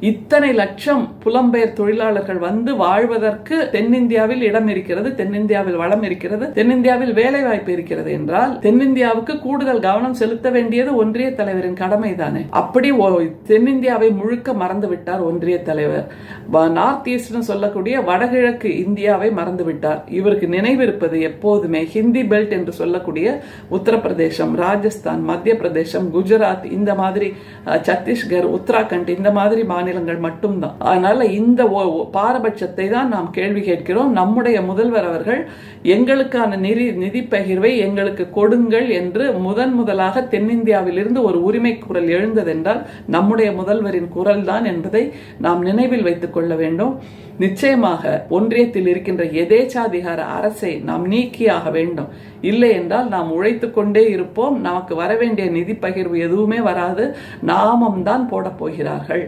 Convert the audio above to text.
இத்தனை லட்சம் புலம்பெயர் தொழிலாளர்கள் வந்து வாழ்வதற்கு தென்னிந்தியாவில் இடம் இருக்கிறது, தென்னிந்தியாவில் வளம் இருக்கிறது, தென்னிந்தியாவில் வேலை வாய்ப்பு இருக்கிறது என்றால் தென்னிந்தியாவுக்கு கூடுதல் கவனம் செலுத்த வேண்டியது ஒன்றிய தலைவரின் கடமை தானே. அப்படி தென்னிந்தியாவை முழுக்க மறந்து விட்டார் ஒன்றிய தலைவர். நார்த் ஈஸ்ட் சொல்லக்கூடிய வடகிழக்கு இந்தியாவை மறந்து விட்டார். இவருக்கு நினைவிருப்பது எப்போதுமே ஹிந்தி பெல்ட் என்று சொல்லக்கூடிய உத்தரப்பிரதேசம், ராஜஸ்தான், மத்திய பிரதேசம், குஜராத், இந்த மாதிரி சத்தீஸ்கர், உத்தராகண்ட், இந்த மாதிரி மாநிலங்கள் மட்டும்தான். அதனால இந்த பாரபட்சத்தை தான் நாம் கேள்வி கேட்கிறோம். நம்முடைய முதல்வர் அவர்கள் எங்களுக்கான நிதி பகிர்வை எங்களுக்கு கொடுங்கள் என்று முதலாக தென்னிந்தியாவில் இருந்து ஒரு உரிமை குரல் எழுந்ததென்றால் நம்முடைய முதல்வரின் குரல் தான் என்பதை நாம் நினைவில் வைத்துக் கொள்ள வேண்டும். நிச்சயமாக ஒன்றியத்தில் இருக்கின்ற எதேச்சாதிகார அரசை நாம் நீக்கியாக வேண்டும். இல்லை என்றால் நாம் உழைத்து கொண்டே இருப்போம். நமக்கு வரவேண்டிய நிதி பகிர்வு எதுவுமே வராது. நாமம் தான் போட போகிறார்கள்.